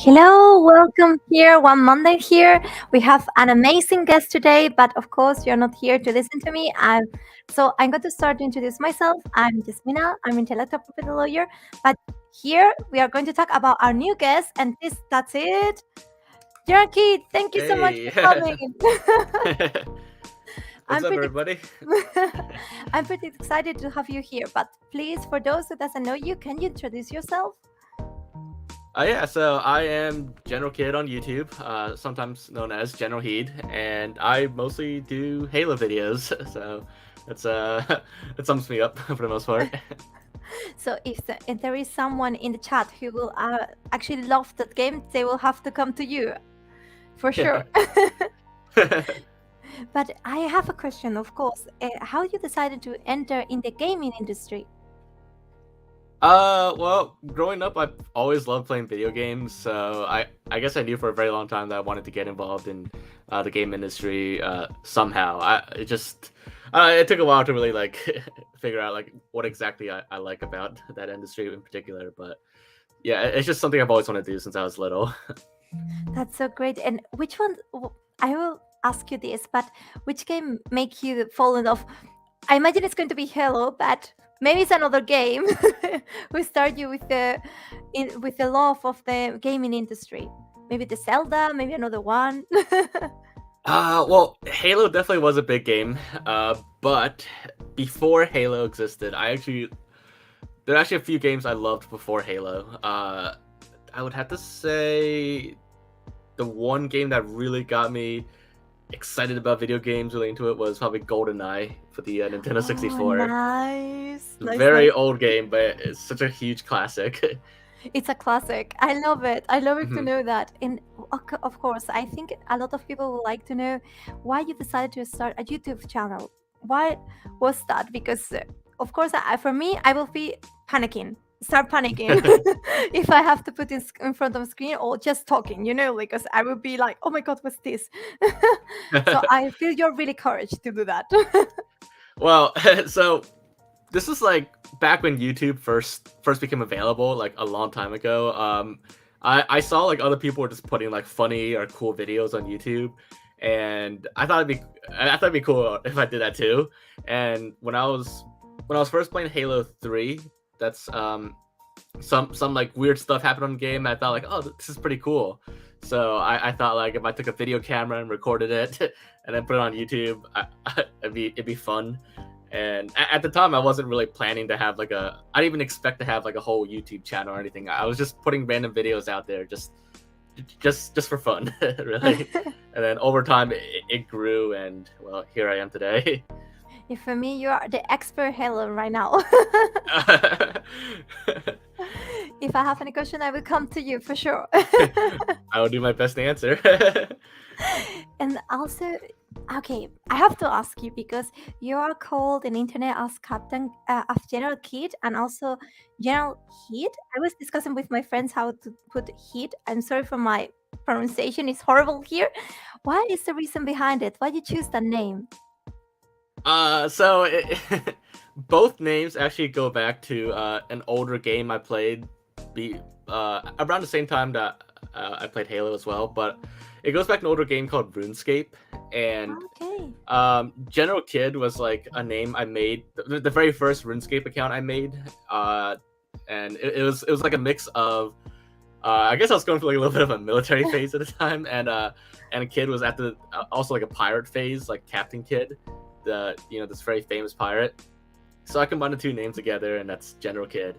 Hello, welcome here. One Monday here. We have an amazing guest today, but of course, you're not here to listen to me. I'm going to start to introduce myself. I'm Yasmina. I'm intellectual property lawyer. But here we are going to talk about our new guest, and that's it. Jackie, thank you so much Hey, for coming. what's I'm up, pretty everybody? I'm pretty excited to have you here. But please, for those who doesn't know you, can you introduce yourself? So I am General Kid on YouTube, sometimes known as General Heed, and I mostly do Halo videos. So that's that sums me up for the most part. So if there is someone in the chat who will actually love that game, they will have to come to you, for sure. But I have a question, of course. How you decided to enter in the gaming industry? Well, growing up, I've always loved playing video games, so I guess I knew for a very long time that I wanted to get involved in the game industry somehow. It took a while to really like figure out like what exactly I like about that industry in particular, but yeah, it's just something I've always wanted to do since I was little. That's so great. And which one? I will ask you this, but which game make you fall in love? I imagine it's going to be Halo, but maybe it's another game. We start you with the love of the gaming industry. Maybe the Zelda, maybe another one. Well, Halo definitely was a big game, but before Halo existed, there are actually a few games I loved before Halo. I would have to say the one game that really got me excited about video games really into it was probably GoldenEye for the Nintendo 64. Nice. Very old game, but it's such a huge classic. It's a classic. I love it. I love it to Mhm. know that. And of course, I think a lot of people would like to know why you decided to start a YouTube channel. Why was that? Because, of course, for me, I will be panicking. Start panicking if I have to put this in front of a screen or just talking, because I will be like, oh my God, what's this? So I feel you're really courage to do that. Well, so this is like back when YouTube first became available, like a long time ago. I saw like other people were just putting like funny or cool videos on YouTube, and I thought it'd be cool if I did that too. And when I was first playing Halo 3, that's some like weird stuff happened on the game. And I thought like, oh, this is pretty cool. So I thought like if I took a video camera and recorded it and then put it on YouTube, it'd be fun. And at the time, I wasn't really planning to have I didn't even expect to have like a whole YouTube channel or anything. I was just putting random videos out there just for fun, really. And then over time, it grew, and well, here I am today. For me, you are the expert Halo right now. If I have any question, I will come to you for sure. I will do my best to answer. And also, okay, I have to ask you because you are called in internet as Captain of General Kid and also General Heat. I was discussing with my friends how to put Heat. I'm sorry for my pronunciation; it's horrible here. What is the reason behind it? Why you choose that name? So both names actually go back to an older game I played, around the same time that I played Halo as well. But it goes back to an older game called RuneScape, and Okay. General Kid was like a name I made, the very first RuneScape account I made, and it was like a mix of. I guess I was going through like a little bit of a military phase at the time, and Kid was at the also like a pirate phase, like Captain Kid, this very famous pirate. So I combined the two names together, and that's General Kid.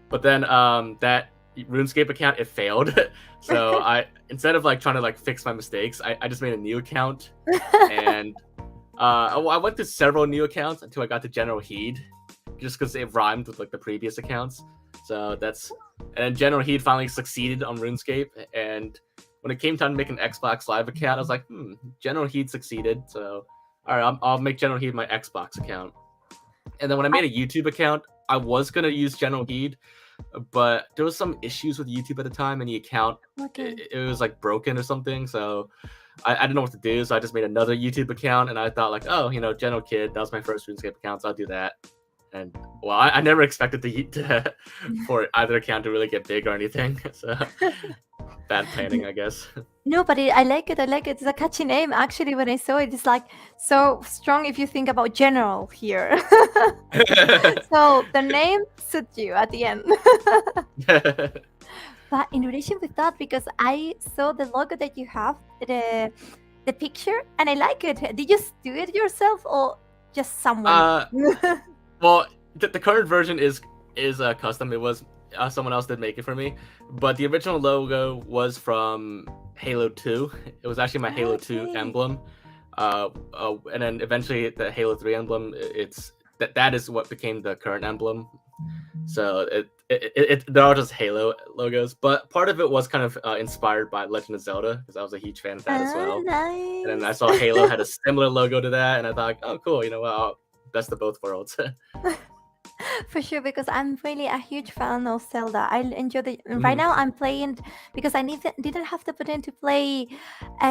But then that RuneScape account, it failed. So instead of like trying to like fix my mistakes, I just made a new account, and I went to several new accounts until I got to General Heed, just because it rhymed with like the previous accounts. So and then General Heed finally succeeded on RuneScape, and when it came time to make an Xbox Live account, I was like, General Heed succeeded, so all right, I'll make General Heed my Xbox account. And then when I made a YouTube account, I was gonna use General Heed, but there was some issues with YouTube at the time, and the account it was like broken or something. So I didn't know what to do, so I just made another YouTube account, and I thought like, oh, General Kid, that was my first RuneScape account, so I'll do that. And well, I never expected for either account to really get big or anything. So bad planning, I guess. No, but I like it. I like it. It's a catchy name. Actually, when I saw it, it's like so strong if you think about general here. So the name suits you at the end. But in relation with that, because I saw the logo that you have, the picture, and I like it. Did you do it yourself or just someone? uh, well, the current version is custom. It was someone else did make it for me, but the original logo was from Halo 2. It was actually my Halo 2 Okay. emblem. And then eventually the Halo 3 emblem. It's that is what became the current emblem. So they're all just Halo logos, but part of it was kind of inspired by Legend of Zelda because I was a huge fan of that as well. And then I Nice. saw Halo had a similar logo to that, and I thought, oh, cool, you know what? Best of both worlds. For sure, because I'm really a huge fan of Zelda. I enjoy the. Right Mhm. now, I'm playing because I didn't have the potential to play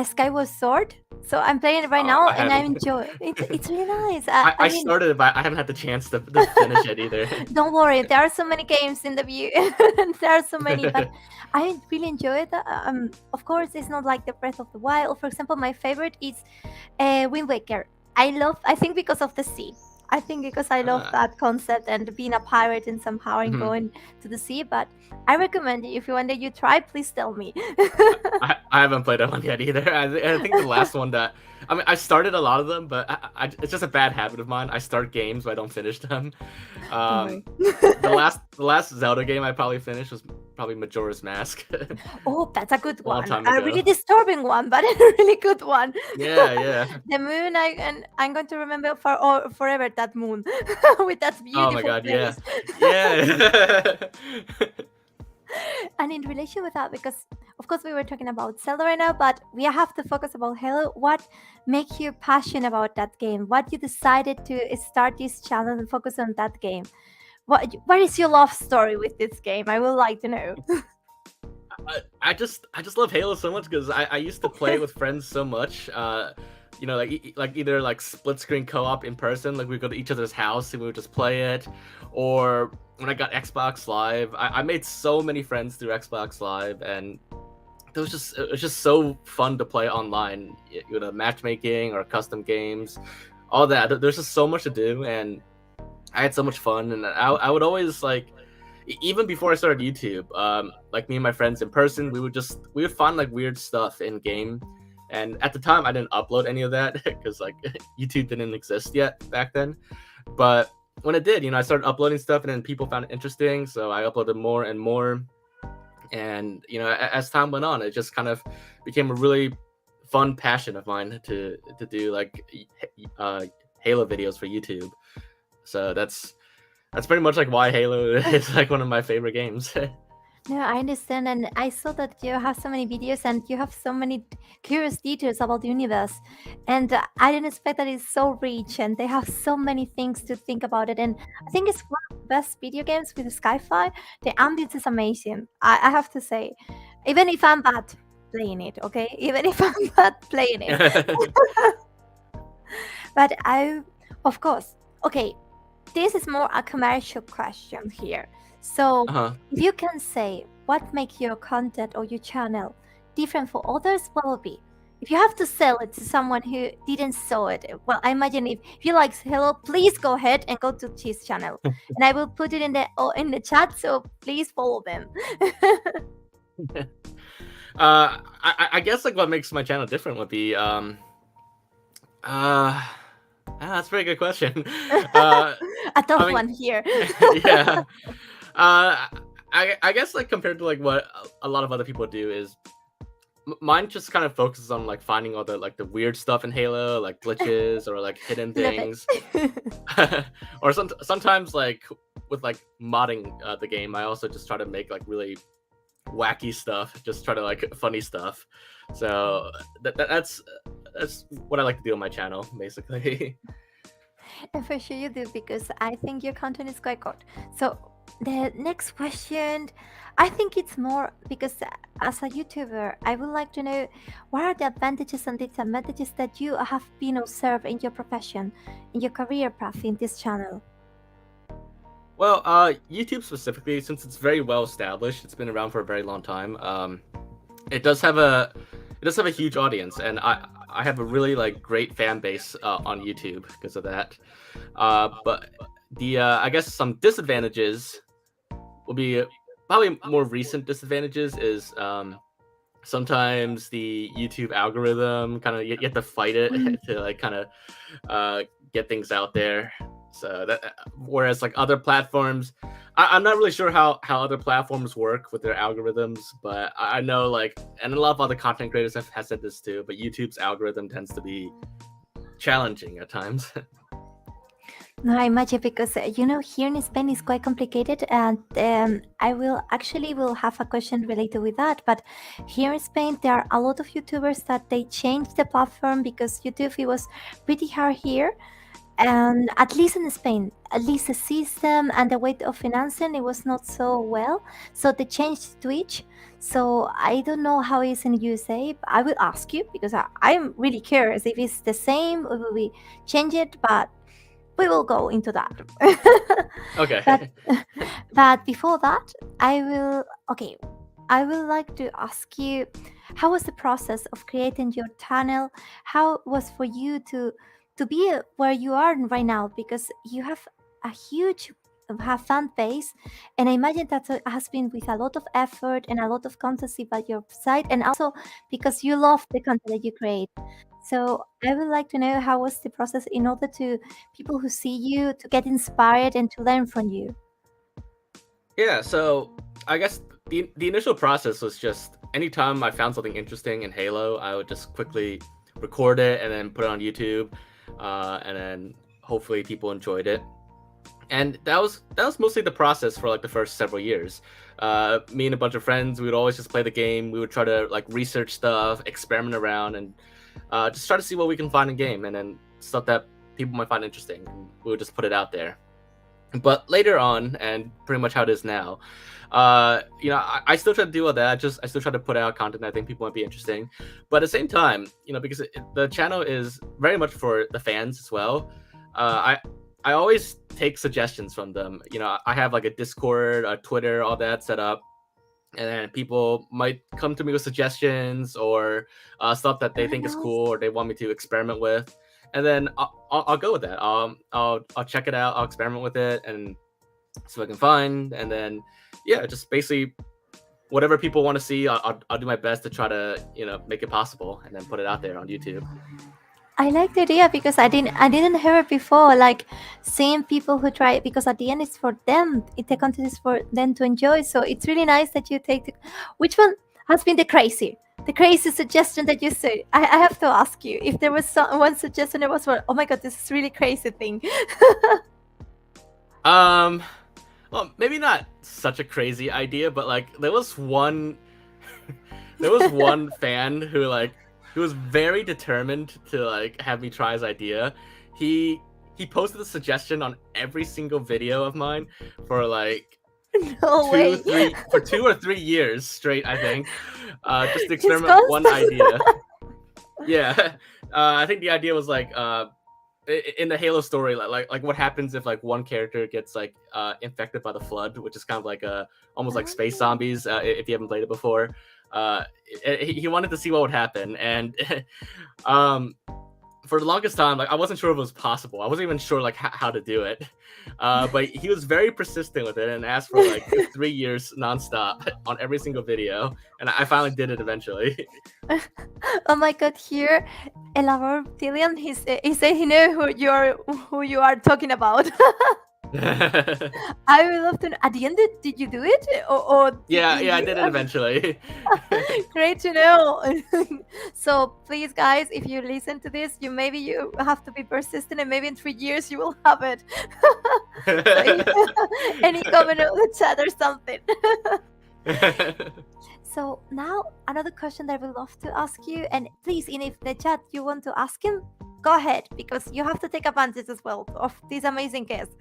Skyward Sword, so I'm playing it right now, I and I haven't. enjoy it. It's really nice. I I mean, started it, but I haven't had the chance to finish it either. don't worry, there are so many games in the view. There are so many, but I really enjoy it. Of course, it's not like the Breath of the Wild. For example, my favorite is Wind Waker. I think because of the sea. I think because I love Uh, that concept and being a pirate and somehow and mhm. going to the sea. But I recommend it. If you one day you try, please tell me. I haven't played that one yet either. I think the last one that I mean I started a lot of them, but it's just a bad habit of mine. I start games but I don't finish them. Don't worry. Um, the last Zelda game I probably finished was probably Majora's Mask, a Oh, that's a good long one. time A ago. really disturbing one, but a really good one. Yeah, yeah. The moon, and I'm going to remember forever that moon with that Oh my beautiful god, yeah, place. yeah. And in relation with that, because of course we were talking about Zelda right now, but we have to focus about Halo. What makes you passionate about that game? What you decided to start this channel and focus on that game? What is your love story with this game? I would like to know. I just love Halo so much because I used to play it with friends so much. You know, like either like split screen co-op in person, like we go to each other's house and we would just play it, or when I got Xbox Live, I made so many friends through Xbox Live, and it was just so fun to play online. You know, matchmaking or custom games, all that. There's just so much to do, and I had so much fun, and I would always like even before I started YouTube, like me and my friends in person, we would find like weird stuff in game, and at the time I didn't upload any of that because like YouTube didn't exist yet back then. But when it did, you know, I started uploading stuff, and then people found it interesting, so I uploaded more and more. And you know, as time went on, it just kind of became a really fun passion of mine to do like uh, Halo videos for YouTube. So that's pretty much like why Halo is like one of my favorite games. No, I understand, and I saw that you have so many videos and you have so many curious details about the universe. And I didn't expect that it's so rich and they have so many things to think about it. And I think it's one of the best video games with Sci-Fi. The ambience is amazing. I have to say, even if I'm bad playing it, okay, even if I'm bad playing it, but of course, okay, this is more a commercial question here. So, Uh-huh. if you can say what makes your content or your channel different for others, what will be? If you have to sell it to someone who didn't saw it, well, I imagine if you like Hello, please go ahead and go to his channel, and I will put it in the chat. So please follow them. I guess like what makes my channel different would be that's a very good question. A tough I mean, one here. yeah. Uh, I guess like compared to like what a lot of other people do is mine just kind of focuses on like finding all the like the weird stuff in Halo, like glitches or like hidden Love things, it. or sometimes like with like modding the game, I also just try to make like really wacky stuff, just try to like funny stuff. So that's what I like to do on my channel, basically. And for sure you do, because I think your content is quite good. So the next question, I think it's more because as a YouTuber, I would like to know what are the advantages and disadvantages that you have been observed in your profession, in your career path in this channel. Well, YouTube specifically, since it's very well established, it's been around for a very long time. it does have a huge audience, and I have a really like great fan base on YouTube because of that. But the I guess some disadvantages will be probably more recent disadvantages is sometimes the YouTube algorithm kind of you have to fight Mm. it to like kind of uh, get things out there. So that whereas like other platforms, I'm not really sure how other platforms work with their algorithms, but I know like and a lot of other content creators have said this too. But YouTube's algorithm tends to be challenging at times. No, I imagine because here in Spain is quite complicated, and I will actually will have a question related with that. But here in Spain, there are a lot of YouTubers that they changed the platform because YouTube it was pretty hard here, and at least in Spain, at least the system and the way of financing it was not so well. So they changed Twitch. So I don't know how it is in USA. But I will ask you because I'm really curious if it's the same or will we change it. But we will go into that. but Okay. but before that, I will okay. I would like to ask you, how was the process of creating your channel? How was for you to be where you are right now? Because you have a huge have fan base, and I imagine that has been with a lot of effort and a lot of content by your side, and also because you love the content that you create. So I would like to know how was the process in order to people who see you to get inspired and to learn from you. Yeah, so I guess the initial process was just anytime I found something interesting in Halo, I would just quickly record it and then put it on YouTube, and then hopefully people enjoyed it. And that was mostly the process for like the first several years. Me and a bunch of friends, we would always just play the game. We would try to like research stuff, experiment around, and just try to see what we can find in game, and then stuff that people might find interesting. And we would just put it out there. But later on, and pretty much how it is now, I still try to do all that. I still try to put out content that I think people might be interesting. But at the same time, because the channel is very much for the fans as well. I always take suggestions from them. I have like a Discord, a Twitter, all that set up, and then people might come to me with suggestions or stuff that they Ah, think is nice. cool or they want me to experiment with, and then I'll go with that. I'll check it out. I'll experiment with it and see what I can find, and then yeah, just basically whatever people want to see, I'll do my best to try to make it possible, and then put it out there on YouTube. I like the idea because I didn't hear it before. Like seeing people who try it because at the end it's for them. The content is for them to enjoy. So it's really nice that you take. Which one has been the crazy suggestion that you say? I have to ask you if there was one suggestion that was for. Oh my god, this is really crazy thing. Um, well, maybe not such a crazy idea, but like there was one there was one fan who was very determined to like have me try his idea. He posted a suggestion on every single video of mine for like No way. 2 or 3 years straight, I think, just to He's experiment with one constant. idea. Yeah, I think the idea was like in the Halo story, like what happens if like one character gets like infected by the flood, which is kind of like almost like space Ah. zombies, if you haven't played it before. He wanted to see what would happen, and um, for the longest time, like I wasn't sure if it was possible. I wasn't even sure like how to do it. But he was very persistent with it and asked for like 3 years nonstop on every single video, and I finally did it eventually. Oh my god, here Elabor Tillian, he said he knew who you are talking about. I would love to know. At the end, did you do it, or Yeah, did yeah, I you? did it eventually. Great to know. So please, guys, if you listen to this, you have to be persistent, and maybe in 3 years you will have it. So any comment on the chat or something. So now another question that I would love to ask you, and please, in if the chat you want to ask him, go ahead because you have to take advantage as well of this amazing guest.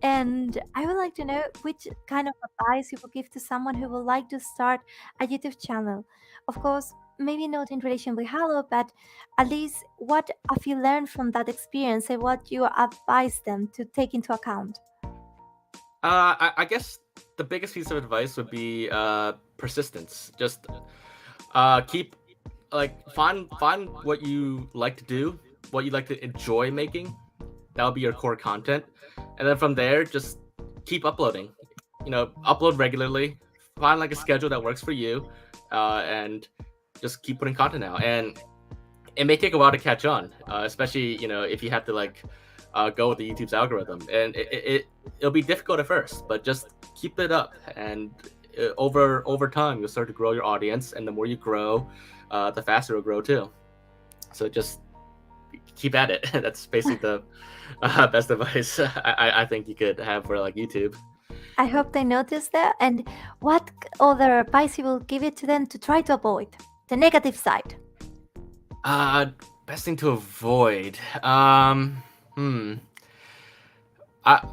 And I would like to know which kind of advice you would give to someone who would like to start a YouTube channel. Of course, maybe not in relation with Halo, but at least what have you learned from that experience and what you advise them to take into account? I guess the biggest piece of advice would be persistence. Just Keep find what you like to do, what you like to enjoy making. That'll be your core content, and then from there, just keep uploading. Upload regularly. Find like a schedule that works for you, and just keep putting content out. And it may take a while to catch on, especially if you have to go with the YouTube's algorithm, and it'll be difficult at first, but just keep it up, and over time you'll start to grow your audience, and the more you grow, the faster it'll grow too. So just keep at it. That's basically the best advice I think you could have for like YouTube. I hope they notice that. And what other advice you will give it to them to try to avoid the negative side? Uh, Best thing to avoid. Hmm. I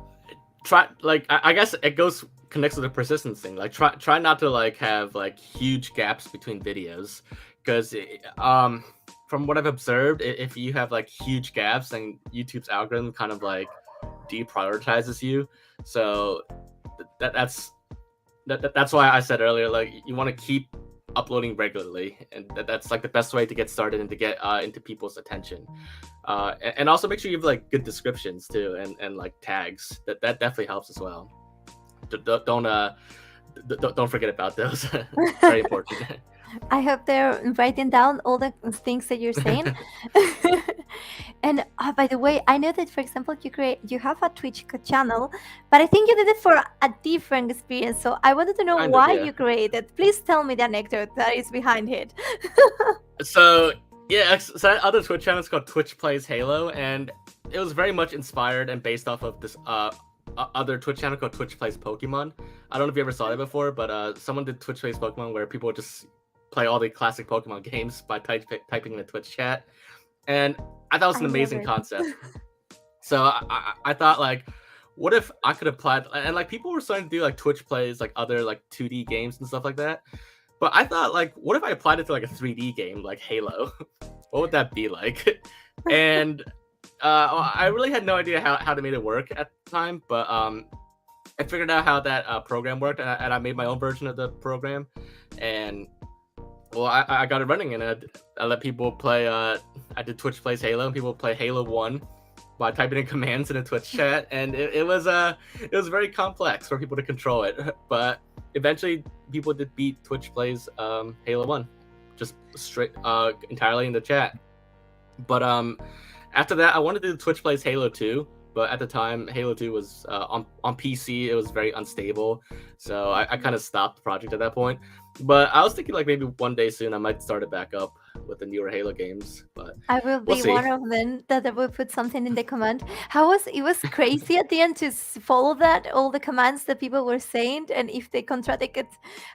try I guess it goes connects with the persistence thing. Like try not to have huge gaps between videos, because from what I've observed, if you have huge gaps, then YouTube's algorithm kind of deprioritizes you. So that's why I said earlier, you want to keep uploading regularly, and that's the best way to get started and to get into people's attention. And also make sure you have good descriptions too, and tags. That definitely helps as well. Don't forget about those. Very important. I hope they're writing down all the things that you're saying. And by the way, I know that, for example, you have a Twitch channel, but I think you did it for a different experience. So I wanted to know Kind of, why yeah. you created. Please tell me the anecdote that is behind it. So yeah, so that other Twitch channel is called Twitch Plays Halo, and it was very much inspired and based off of this other Twitch channel called Twitch Plays Pokemon. I don't know if you ever saw that before, but someone did Twitch Plays Pokemon, where people would just play all the classic Pokemon games by typing in the Twitch chat, and I thought it was an I love amazing it. concept. So I thought, what if I could apply, and people were starting to do Twitch plays other 2D games and stuff like that. But I thought, what if I applied it to a 3D game like Halo? What would that be like? And I really had no idea how to make it work at the time, but I figured out how that program worked, and I made my own version of the program. And well, I got it running, and I let people play. I did Twitch Plays Halo, and people play Halo 1 by typing in commands in a Twitch chat, and it was very complex for people to control it. But eventually, people did beat Twitch Plays Halo 1, just straight entirely in the chat. But after that, I wanted to do Twitch Plays Halo 2, but at the time, Halo 2 was on PC. It was very unstable, so I kind of stopped the project at that point. But I was thinking maybe one day soon I might start it back up with the newer Halo games. But I will we'll be see. one of them that I will put something in the command. It was crazy at the end to follow that all the commands that people were saying, and if they contradicted,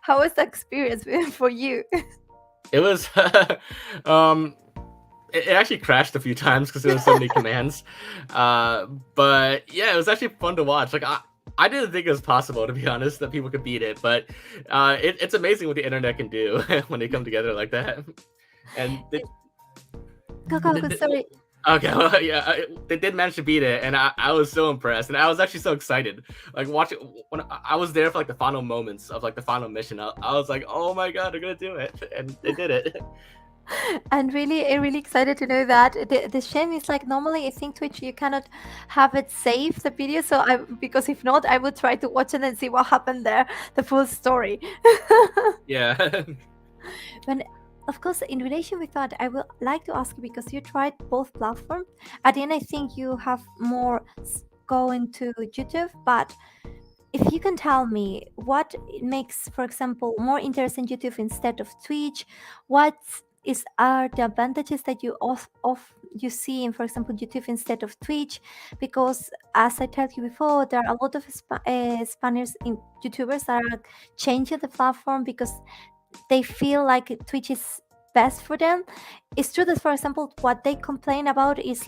how was the experience for you? It was it actually crashed a few times because there were so many commands. But yeah, it was actually fun to watch. I didn't think it was possible, to be honest, that people could beat it. But it's amazing what the internet can do when they come together like that. And Go, sorry. okay, well, yeah, they did manage to beat it, and I was so impressed, and I was actually so excited. Watching when I was there for the final moments of the final mission, I was like, oh my god, they're gonna do it, and they did it. And really excited to know that. The shame is normally I think Twitch you cannot have it save the video, so because if not I would try to watch it and see what happened there, the full story. Yeah. When of course in relation with that, I would like to ask you, because you tried both platforms. At the end I think you have more going to YouTube, but if you can tell me what makes, for example, more interesting YouTube instead of Twitch, what are the advantages that you see in, for example, YouTube instead of Twitch? Because as I told you before, there are a lot of Spanish YouTubers that are changing the platform because they feel like Twitch is best for them. It's true that, for example, what they complain about is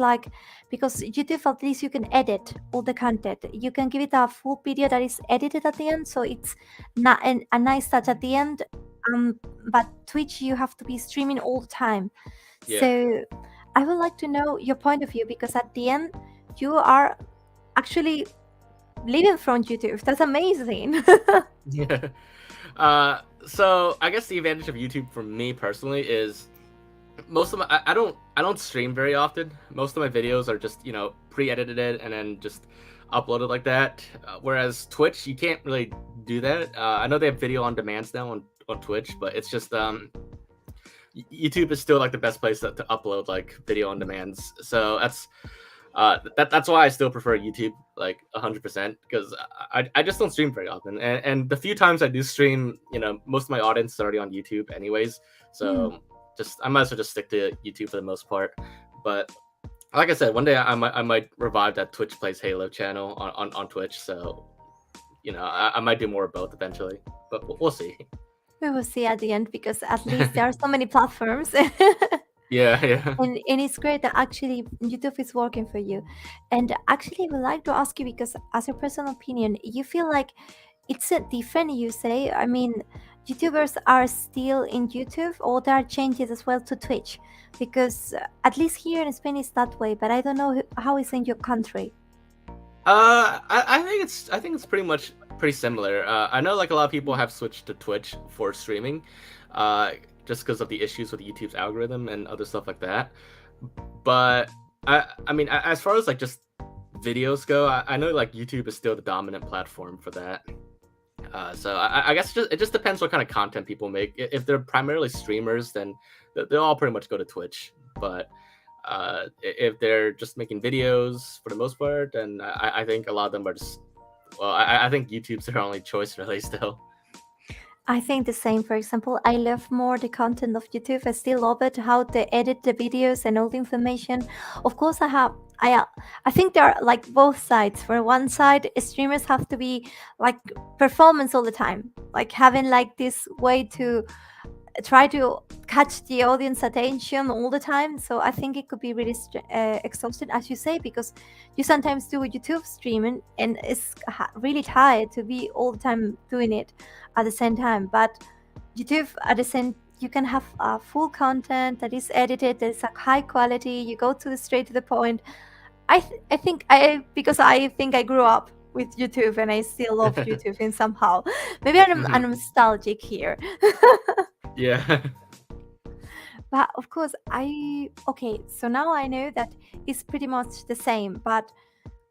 because YouTube, at least you can edit all the content. You can give it a full video that is edited at the end, so it's not a nice touch at the end. But Twitch, you have to be streaming all the time. Yeah. So I would like to know your point of view, because at the end you are actually living from YouTube. That's amazing. Yeah. So I guess the advantage of YouTube for me personally is most of my I don't stream very often. Most of my videos are just pre-edited and then just uploaded like that. Whereas Twitch, you can't really do that. I know they have video on demands now on Twitch, but it's just YouTube is still like the best place to upload like video on demands. So that's why I still prefer YouTube like 100% because I just don't stream very often. And the few times I do stream, most of my audience is already on YouTube anyways. Hmm. So just I might as well just stick to YouTube for the most part. But like I said, one day I might revive that Twitch Plays Halo channel on Twitch. So I might do more of both eventually, but we'll see. We will see at the end because at least there are so many platforms. Yeah, yeah. And it's great that actually YouTube is working for you. And actually, I would like to ask you because, as a personal opinion, you feel like it's a different, you say? I mean, YouTubers are still in YouTube, or there are changes as well to Twitch? Because at least here in Spain, it's that way, but I don't know how it's in your country. I think it's pretty similar. I know like a lot of people have switched to Twitch for streaming, just because of the issues with YouTube's algorithm and other stuff like that. But I mean, as far as like just videos go, I know like YouTube is still the dominant platform for that. So I guess it just depends what kind of content people make. If they're primarily streamers, then they'll all pretty much go to Twitch. But if they're just making videos for the most part, then I think a lot of them are just. Well, I think YouTube's their only choice really still. I think the same. For example, I love more the content of YouTube. I still love it how they edit the videos and all the information. Of course, I think there are like both sides. For one side, streamers have to be like performance all the time, like having like this way to try to catch the audience attention all the time. So I think it could be really exhausting, as you say, because you sometimes do YouTube streaming and it's really tired to be all the time doing it at the same time. But YouTube at the same, you can have full content that is edited, that is a high quality. You go to the straight to the point. I think because I think I grew up with YouTube and I still love YouTube in somehow. Maybe I'm nostalgic here. Yeah. But of course, okay. So now I know that it's pretty much the same. But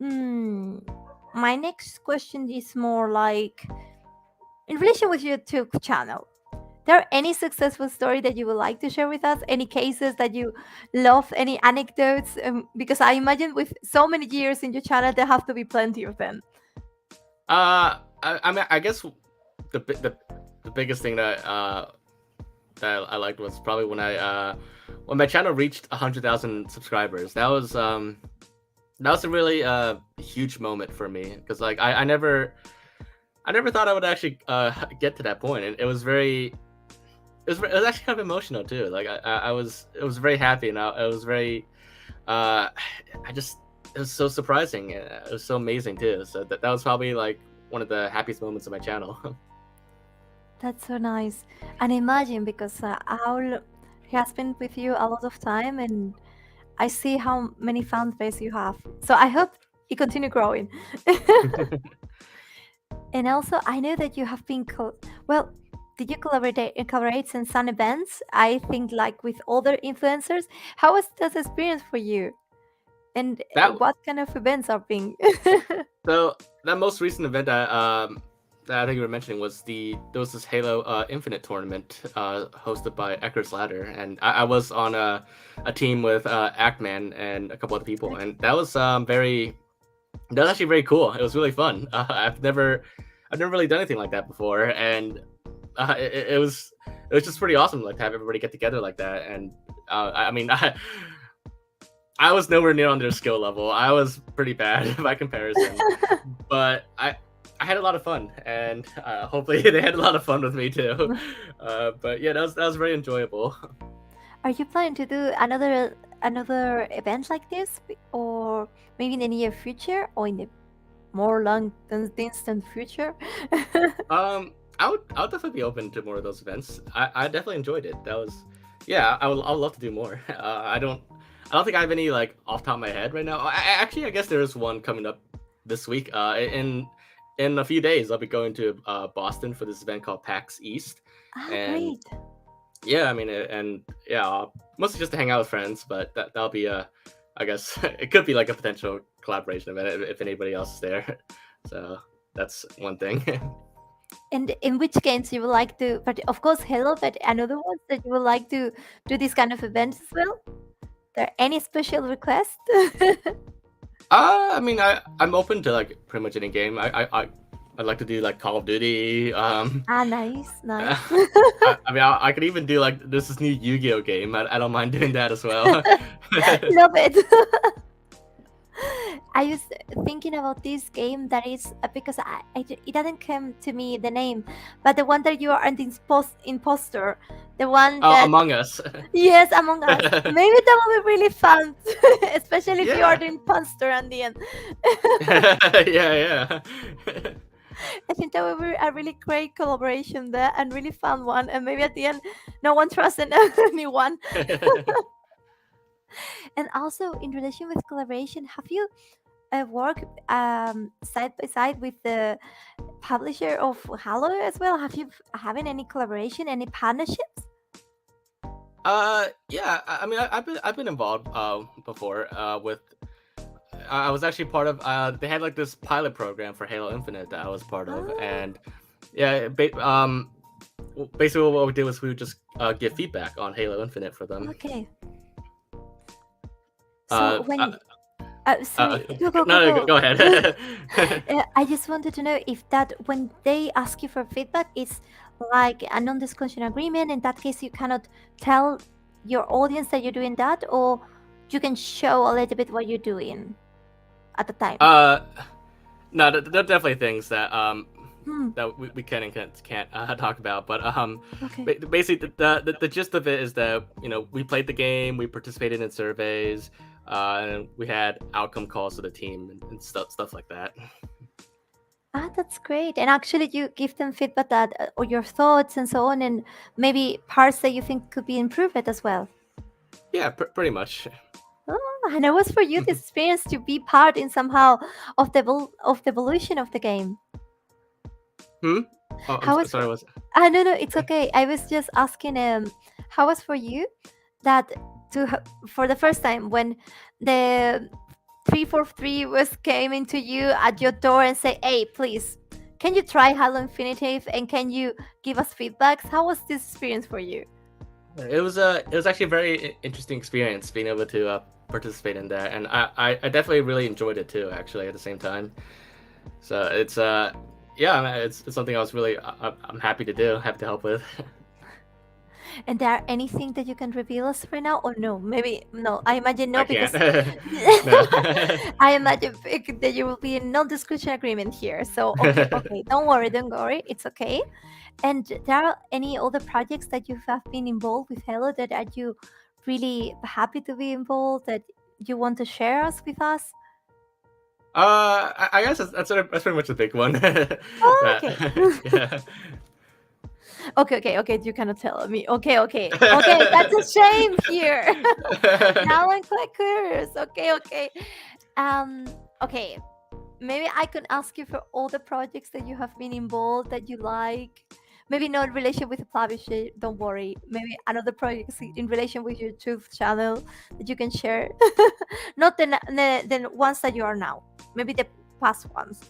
mm, my next question is more like in relation with your YouTube channel. There any successful story that you would like to share with us? Any cases that you love? Any anecdotes? Because I imagine with so many years in your channel, there have to be plenty of them. I mean, I guess the biggest thing that I liked was probably when my channel reached 100,000 subscribers. That was a really huge moment for me because like I never thought I would actually get to that point, and it was actually kind of emotional too. Like I was very happy, and I was very it was so surprising. It was so amazing too. So that was probably like one of the happiest moments of my channel. That's so nice. And imagine because he has been with you a lot of time, and I see how many fan base you have. So I hope he continue growing. And also, I know that you have been well. Did you collaborate in some events? I think like with other influencers. How was that experience for you? And that what kind of events are being? So that most recent event that I think you were mentioning was there was this Halo Infinite tournament hosted by Ecker's Ladder, and I was on a team with Actman and a couple other people, and that was actually very cool. It was really fun. I've never really done anything like that before, and it was just pretty awesome like to have everybody get together like that. And I mean I was nowhere near on their skill level. I was pretty bad by comparison, but I had a lot of fun, and hopefully they had a lot of fun with me too. But yeah, that was very enjoyable. Are you planning to do another event like this, or maybe in the near future, or in the more long distant future? I would definitely be open to more of those events. I definitely enjoyed it. That was, yeah, I would love to do more. I don't think I have any like off the top of my head right now. Actually, I guess there is one coming up this week. in a few days, I'll be going to Boston for this event called PAX East, Ah, and great. yeah, I mean, and yeah, mostly just to hang out with friends, but that'll be I guess it could be like a potential collaboration event if anybody else is there. So that's one thing. And in which games you would like to, but of course, Halo, but another ones that you would like to do this kind of events as well? There any special request? I mean, I'm open to like pretty much any game. I'd like to do like Call of Duty. Ah, nice, nice. I mean, I could even do like this new Yu-Gi-Oh game. I don't mind doing that as well. Love it. I was thinking about this game that is because it doesn't come to me the name, but the one that you are an imposter, the one Oh, that Among Us. yes, Among Us. Maybe that will be really fun, especially if you are Yeah. the imposter at the end. Yeah. I think that will be a really great collaboration there and really fun one. And maybe at the end, no one trusts anyone. And also, in relation with collaboration, have you worked side by side with the publisher of Halo as well? Have you having any collaboration, any partnerships? Yeah. I mean, I've been involved before with. I was actually part of. They had like this pilot program for Halo Infinite that I was part of, Ah, and yeah, basically what we did was we would just give feedback on Halo Infinite for them. okay. So Uh, uh, when uh, sorry, go go go no, go. go ahead. I just wanted to know if that when they ask you for feedback, it's like a non-disclosure agreement. In that case, you cannot tell your audience that you're doing that, or you can show a little bit what you're doing at the time. uh, no, there are definitely things that Hmm. that we can and can't talk about, but Okay. basically the gist of it is that we played the game, we participated in surveys, and we had outcome calls to the team and stuff like that. Ah, that's great. And actually, you give them feedback that, or your thoughts and so on, and maybe parts that you think could be improved as well. Yeah, pretty much. Oh, and it was for you this experience to be part in somehow of the evolution of the game. Hmm. Oh, How was sorry. Was no, no, it's okay. I was just asking how was for you that for the first time when the 343 was came into you at your door and say, "Hey, please, can you try Halo Infinitive and can you give us feedbacks?" How was this experience for you? it was actually a very interesting experience being able to participate in that, and I definitely really enjoyed it too. Actually, at the same time, so it's yeah, I mean, it's something I was really I'm happy to do, happy to help with. And there anything that you can reveal us right now, or no? Maybe no. I imagine no I can't. because No. I imagine that you will be in non-disclosure agreement here. So okay, okay, don't worry, it's okay. And there are any other projects that you have been involved with Hello that are you really happy to be involved that you want to share us with us? I guess that's pretty much the big one. Oh, okay. Yeah. Okay. You cannot tell me. Okay. That's a shame here. Now I'm quite curious. Okay. Um. Okay. Maybe I can ask you for all the projects that you have been involved that you like. Maybe not in relation with the publisher. Don't worry. Maybe another project in relation with your YouTube channel that you can share. Not the ones that you are now. Maybe the past ones.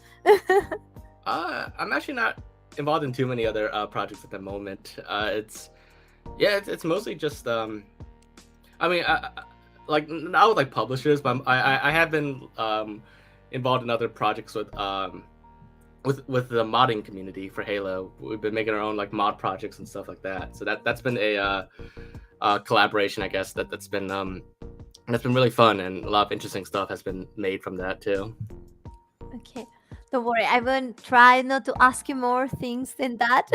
I'm actually not involved in too many other projects at the moment. It's mostly just I mean, like not with like publishers, but I have been involved in other projects with the modding community for Halo. We've been making our own like mod projects and stuff like that. So that's been a collaboration, I guess that's been really fun, and a lot of interesting stuff has been made from that too. Okay. Don't worry, I will try not to ask you more things than that.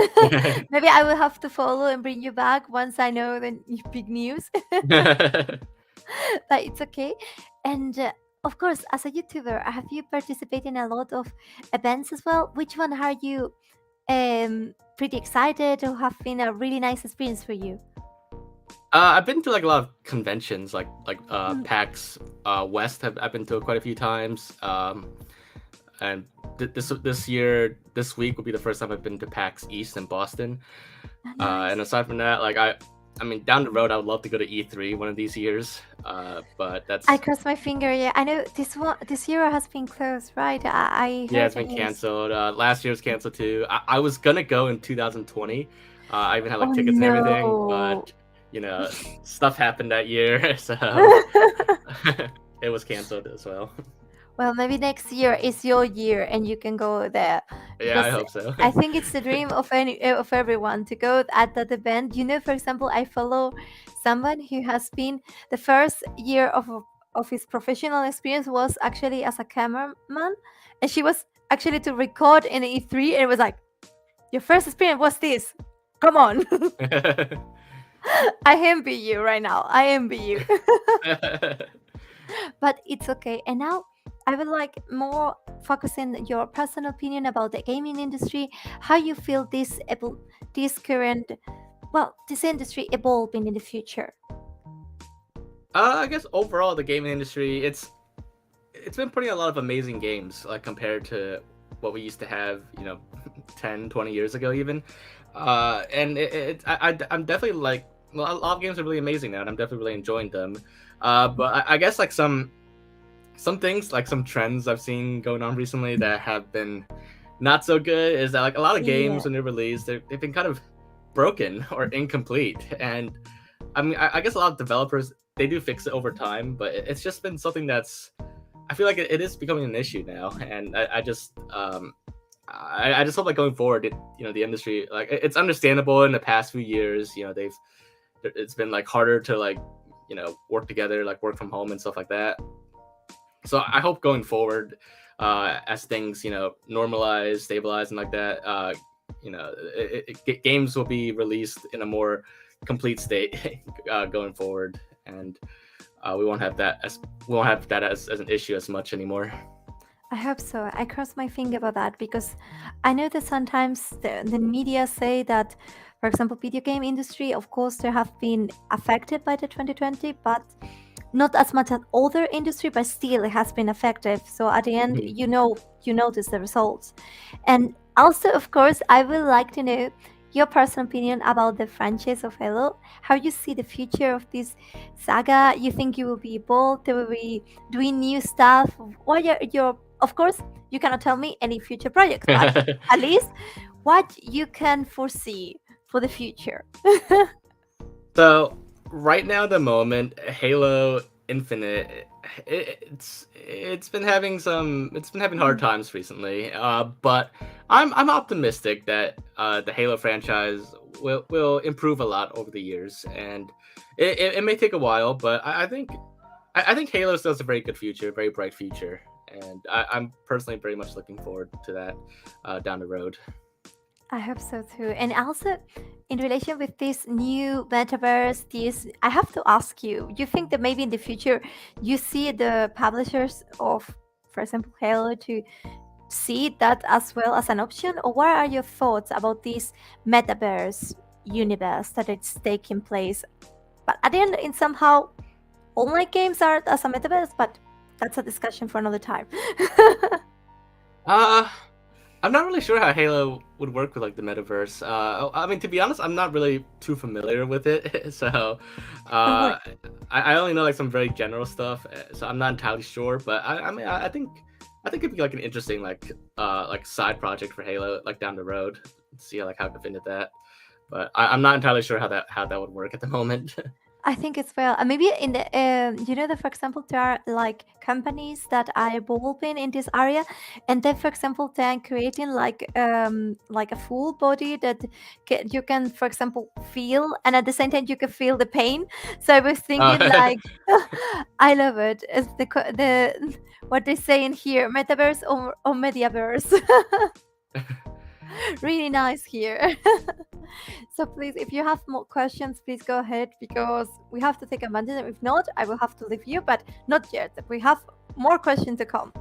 Maybe I will have to follow and bring you back once I know the big news. But it's okay. And of course, as a YouTuber, have you participated in a lot of events as well? Which one are you pretty excited or have been a really nice experience for you? I've been to like a lot of conventions, Mm. PAX West. I've been to quite a few times, and this year, this week will be the first time I've been to PAX East in Boston. And Nice. aside from that, like I mean, down the road, I would love to go to E3 one of these years. But I that's cross my finger. Yeah, I know this year has been closed, right? I yeah, heard it's the been news. canceled. Last year was canceled too. I was gonna go in 2020. I even had like Oh tickets and everything, no. but you know, stuff happened that year, so it was canceled as well. Well, maybe next year is your year and you can go there Yeah, I because hope so. I think it's the dream of of everyone to go at that event. You know, for example, I follow someone who has been the first year of his professional experience was actually as a cameraman, and she was actually to record in E3, and it was like your first experience was this. Come on. I envy you right now. I envy you. But it's okay. And now I would like more focusing your personal opinion about the gaming industry, how you feel this current, well, this industry evolving in the future. I guess overall the gaming industry, it's been putting a lot of amazing games like compared to what we used to have, 10, 20 years ago even. And I'm definitely like, well, a lot of games are really amazing now, and I'm definitely really enjoying them. But I guess like some things, like some trends I've seen going on recently that have been not so good is that like a lot of Yeah. games when they're released, they've been kind of broken or incomplete. And I mean, I guess a lot of developers, they do fix it over time, but it's just been something that's, I feel like it is becoming an issue now. And I just hope like going forward, the industry, like it's understandable in the past few years, it's been like harder to like, work together, like work from home and stuff like that. So I hope going forward, as things, normalize, stabilize, and like that, games will be released in a more complete state going forward, and we won't have that as an issue as much anymore. I hope so. I cross my finger about that because I know that sometimes the media say that, for example, video game industry, of course, they have been affected by the 2020, but not as much as other industry, but still it has been effective. So at the end, Mhm. you notice the results. And also, of course, I would like to know your personal opinion about the franchise of Halo. How you see the future of this saga? You think you will be bold? They will be doing new stuff? What are your, of course, you cannot tell me any future projects, but at least what you can foresee for the future. So right now, at the moment, Halo Infinite, it's been having hard times recently. But I'm optimistic that the Halo franchise will improve a lot over the years, and it may take a while, but I think Halo still has a very good future, very bright future, and I'm personally very much looking forward to that down the road. I hope so too. And also, in relation with this new metaverse, this I have to ask you. You think that maybe in the future you see the publishers of, for example, Halo to see that as well as an option, or what are your thoughts about this metaverse universe that it's taking place? But at the end, in somehow online games are as a metaverse, but that's a discussion for another time. Uh, I'm not really sure how Halo would work with like the metaverse. I mean, to be honest, I'm not really too familiar with it, so Don't worry. uh, I only know like some very general stuff. So I'm not entirely sure. But I mean, I think it'd be like an interesting like side project for Halo like down the road. See like how I can fit into that. But I'm not entirely sure how that would work at the moment. I think it's well. Maybe in the you know that, for example, there are like companies that are evolving in this area, and then, for example, they're creating like a full body that you can, for example, feel, and at the same time you can feel the pain. So I was thinking uh, like, I love it. It's the what they say in here, metaverse or mediaverse. Really nice here. So please, if you have more questions, please go ahead because we have to take advantage. If not, I will have to leave you, but not yet. We have more questions to come.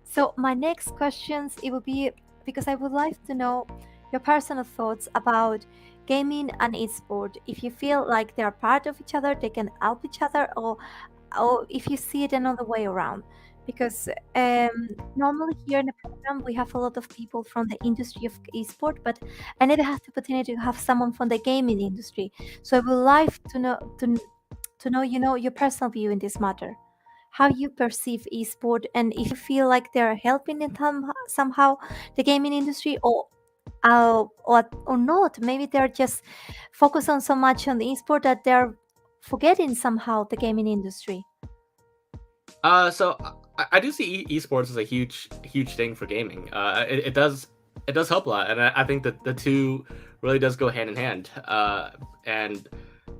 So my next questions it will be because I would like to know your personal thoughts about gaming and esport. If you feel like they are part of each other, they can help each other, or if you see it another way around. because normally here in the program we have a lot of people from the industry of esport, but I never had the opportunity to have someone from the gaming industry. So I would like to know, your personal view in this matter, how you perceive esport, and if you feel like they're helping in somehow the gaming industry, or not. Maybe they're just focused on so much on the esport that they're forgetting somehow the gaming industry. So I do see esports as a huge thing for gaming. It does help a lot, and I think that the two really does go hand in hand. And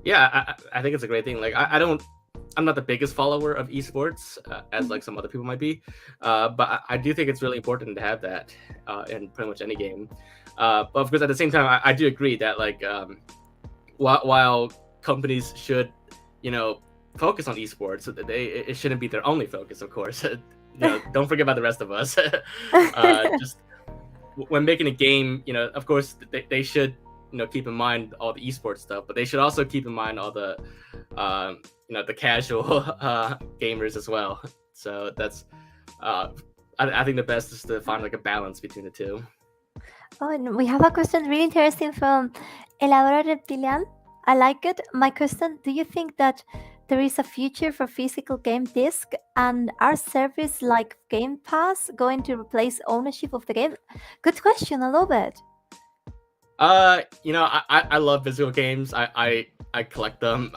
yeah, I think it's a great thing. Like I'm not the biggest follower of esports as like some other people might be, but I do think it's really important to have that in pretty much any game. But of course, at the same time, I do agree that like while companies should, you know, focus on esports, it shouldn't be their only focus, of course. Don't forget about the rest of us. Just when making a game, of course they should, keep in mind all the esports stuff, but they should also keep in mind all the, the casual gamers as well. So that's, I think the best is to find like a balance between the two. Oh, and we have a question really interesting from Elabora Reptilian. I like it. My question: do you think that there is a future for physical game disc, and are service like Game Pass going to replace ownership of the game? Good question. I love it. I love physical games. I collect them.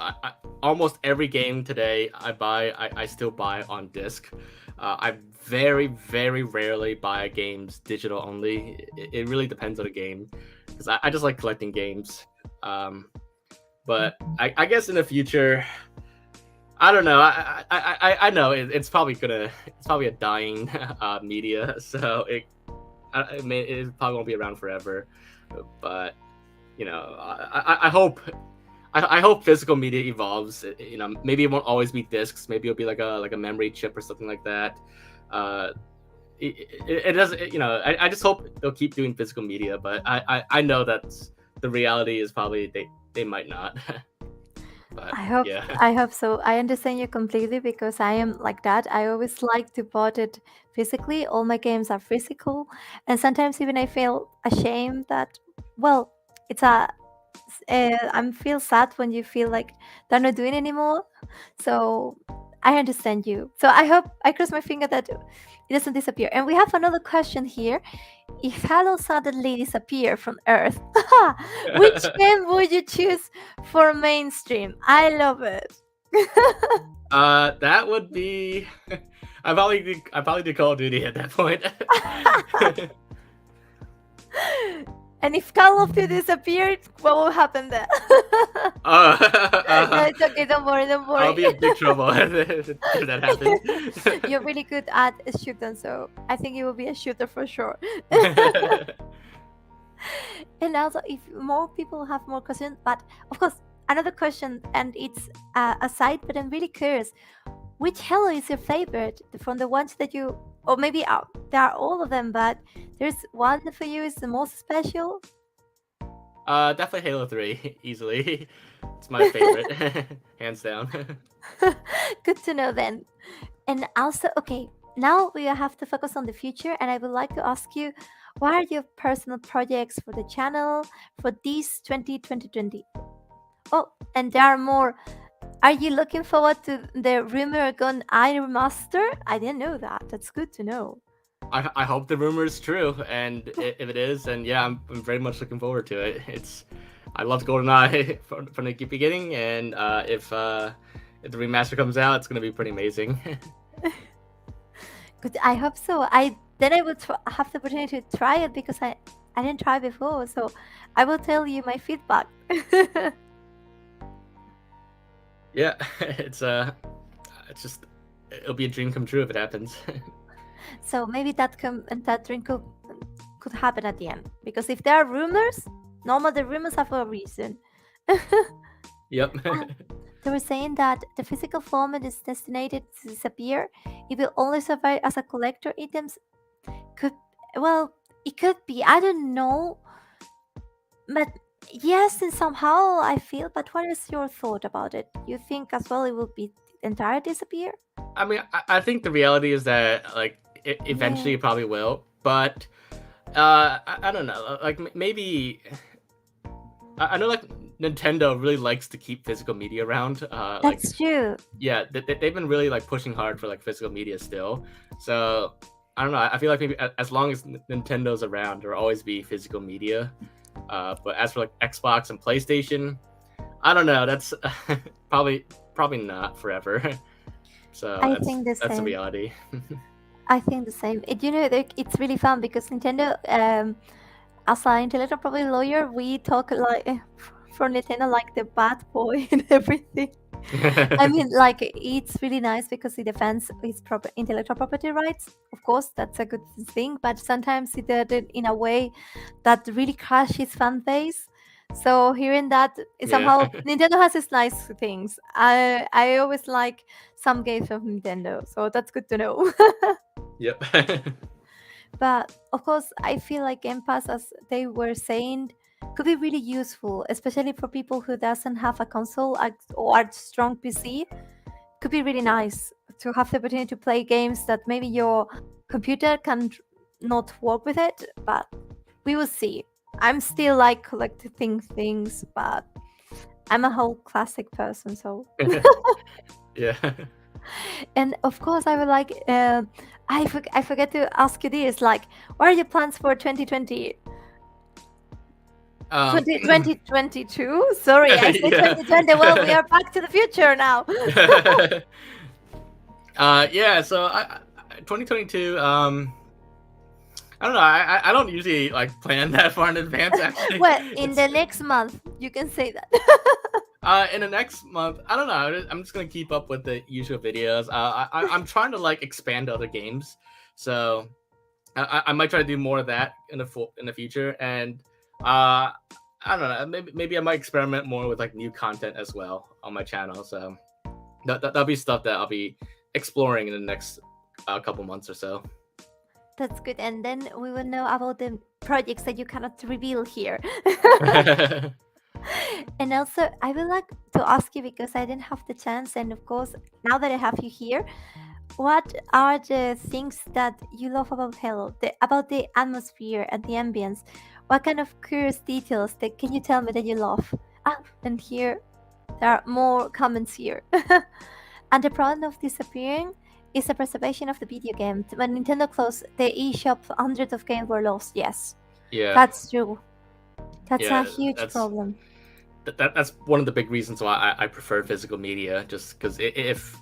Almost every game today I buy, I still buy on disc. I very, very rarely buy games digital only. It really depends on the game, because I just like collecting games. But I guess in the future, I don't know. I know it's probably a dying media, so it probably won't be around forever. But I hope physical media evolves. Maybe it won't always be discs. Maybe it'll be like a memory chip or something like that. It doesn't. I just hope they'll keep doing physical media. But I know that the reality is probably they might not. But yeah. I hope so. I understand you completely because I am like that. I always like to bought it physically. All my games are physical, and sometimes even I feel ashamed that, well, it's a I feel sad when you feel like they're not doing anymore. So I understand you. So I cross my finger that it doesn't disappear. And we have another question here. If Halo suddenly disappear from Earth, which game would you choose for mainstream? I love it. That would be. I probably do Call of Duty at that point. And if Call of Duty disappeared, what will happen then? No, it's okay. Don't worry. Don't worry. I'll be in big trouble if that happens. You're really good at shooting, so I think you will be a shooter for sure. And also, if more people have more questions, but of course, another question, and it's aside, but I'm really curious. Which Hello is your favorite from the ones that you, or maybe there are all of them, but there's one for you is the most special? Definitely Halo 3, easily. It's my favorite, hands down. Good to know then. And also, okay, now we have to focus on the future, and I would like to ask you, what are your personal projects for the channel for this 2020? Oh, and there are more. Are you looking forward to the Rumor Gun Eye remaster? I didn't know that. That's good to know. I hope the rumor is true, and if it is, then yeah, I'm very much looking forward to it. I loved GoldenEye from the beginning, and if the remaster comes out, it's gonna be pretty amazing. Good. I hope so. I will have the opportunity to try it because I didn't try before, so I will tell you my feedback. Yeah, it's just it'll be a dream come true if it happens. So maybe that dream could happen at the end, because if there are rumors, normally the rumors are for a reason. Yep. They were saying that the physical format is destined to disappear. It will only survive as a collector items. It could be. I don't know, but yes, and somehow I feel. But what is your thought about it? You think as well it will be entirely disappear? I mean, I think the reality is that like Yeah, eventually it probably will, but I don't know. Like maybe I know like Nintendo really likes to keep physical media around. Like that's true. yeah, they've been really like pushing hard for like physical media still. So I don't know. I feel like maybe as long as Nintendo's around, there'll always be physical media. But as for like Xbox and PlayStation, I don't know. That's probably not forever. So I think the that's the same. reality. I think the same. Like, it's really fun because Nintendo, as an intellectual property lawyer, we talk like for Nintendo like the bad boy and everything. I mean, like it's really nice because it defends its proper intellectual property rights. Of course, that's a good thing, but sometimes it did it in a way that really crushes fan base. So hearing that, Yeah. somehow Nintendo has its nice things. I always like some games from Nintendo, so that's good to know. Yep. But of course, I feel like Game Pass, as they were saying, could be really useful, especially for people who doesn't have a console or a strong PC. Could be really nice to have the opportunity to play games that maybe your computer can not work with it, but we will see. I'm still like collecting things, but I'm a whole classic person, so. Yeah. And of course, I would like. I forget to ask you this. Like, what are your plans for 2020? Um. 2022? Sorry, I said Yeah. 2020. Well, we are back to the future now. Yeah. So 2022. I don't know. I don't usually like plan that far in advance. Actually, Well, in it's the next month, you can say that. in the next month. I don't know. I'm just gonna keep up with the usual videos. I'm trying to like expand other games, so I might try to do more of that in the future. And I don't know. Maybe I might experiment more with like new content as well on my channel. So that'll be stuff that I'll be exploring in the next couple months or so. That's good. And then we will know about the projects that you cannot reveal here. And also, I would like to ask you because I didn't have the chance, and of course, now that I have you here, what are the things that you love about Hello? About the atmosphere and the ambience? What kind of curious details that can you tell me that you love? Ah, and here there are more comments here. And the problem of disappearing is the preservation of the video game. When Nintendo closed the eShop, hundreds of games were lost. Yes, Yeah, that's true. That's a yeah. huge problem. That's one of the big reasons why I prefer physical media. Just because if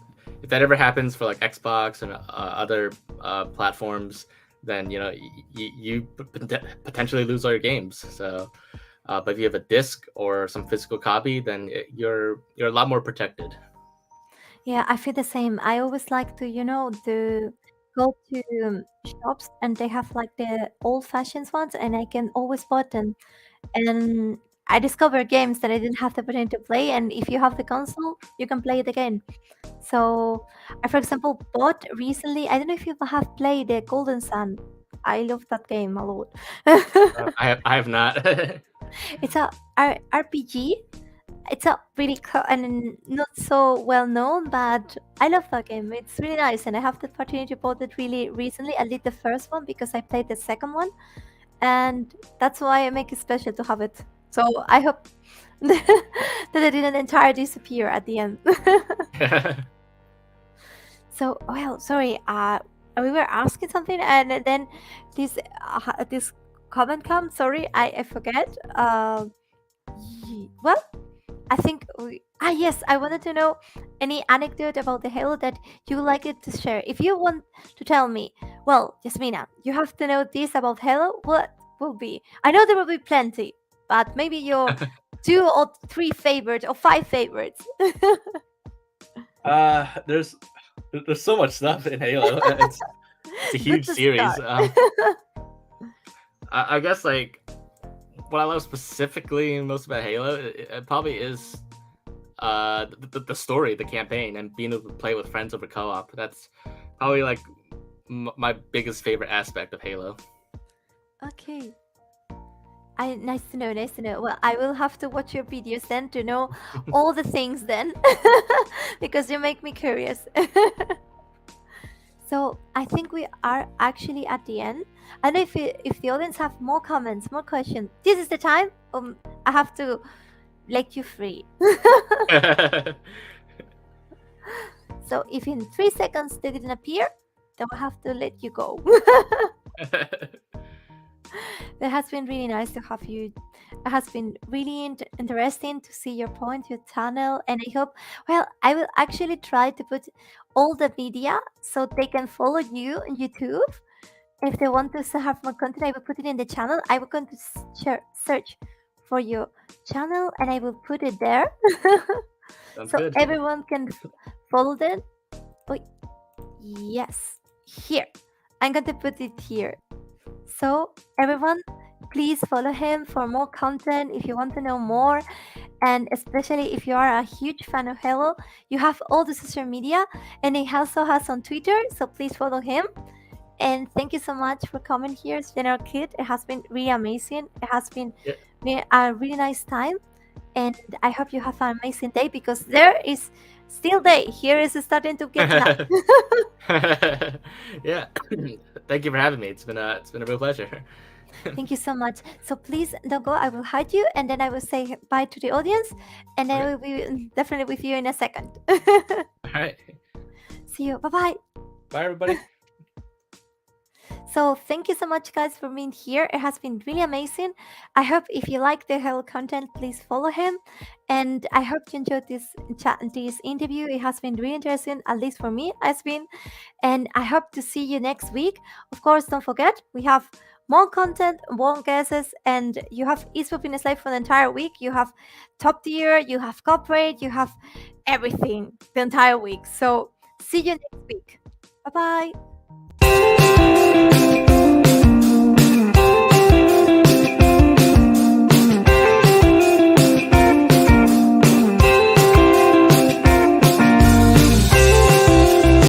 that ever happens for like Xbox and other platforms, then you potentially lose all your games. So, but if you have a disc or some physical copy, then you're a lot more protected. Yeah, I feel the same. I always like to, to go to shops and they have like the old-fashioned ones, and I can always buy them. And I discover games that I didn't have the opportunity to play. And if you have the console, you can play it again. So I, for example, bought recently. I don't know if you have played the Golden Sun. I love that game a lot. I have not. It's a RPG. It's a really and not so well known, but I love that game. It's really nice, and I have the opportunity to bought it really recently. I did the first one because I played the second one, and that's why I make it special to have it. So I hope that it didn't entirely disappear at the end. So, well, sorry, we were asking something, and then this comment comes. Sorry, I forget. Well, I think yes, I wanted to know any anecdote about the Halo that you would like it to share. If you want to tell me, well, Yasmina, you have to know this about Halo. What will be? I know there will be plenty, but maybe your two or three favorites or five favorites. There's so much stuff in Halo. It's a Good huge to series. start. I guess like what I love specifically most about Halo, it probably is the story, the campaign, and being able to play with friends over co-op. That's probably like my biggest favorite aspect of Halo. Okay. Nice to know, nice to know. Well, I will have to watch your videos then to know all the things then, because you make me curious. So I think we are actually at the end. I don't know if the audience have more comments, more questions. This is the time. I have to let you free. So if in 3 seconds they didn't appear, then we'll have to let you go. It has been really nice to have you. It has been really interesting to see your point, your channel, and I hope. Well, I will actually try to put all the media so they can follow you on YouTube. If they want to have more content, I will put it in the channel. I will going to search for your channel and I will put it there. Sounds So good. everyone can follow them. Oh, yes, here. I'm going to put it here. So everyone, please follow him for more content if you want to know more. And especially if you are a huge fan of Hello, you have all the social media and he also has on Twitter. So please follow him. And thank you so much for coming here, General Kid. It has been really amazing. It has been a really nice time. And I hope you have an amazing day because there is still day. Here is starting to get night. Yeah. Thank you for having me. It's been a real pleasure. Thank you so much. So please don't go. I will hide you and then I will say bye to the audience and then I will be definitely with you in a second. All right. See you. Bye-bye. Bye, everybody. So thank you so much, guys, for being here. It has been really amazing. I hope if you like the whole content, please follow him. And I hope you enjoyed this chat, this interview. It has been really interesting, at least for me, has been. And I hope to see you next week. Of course, don't forget we have more content, more guesses, and you have esports in life for the entire week. You have top tier, you have corporate, you have everything the entire week. So see you next week. Bye bye.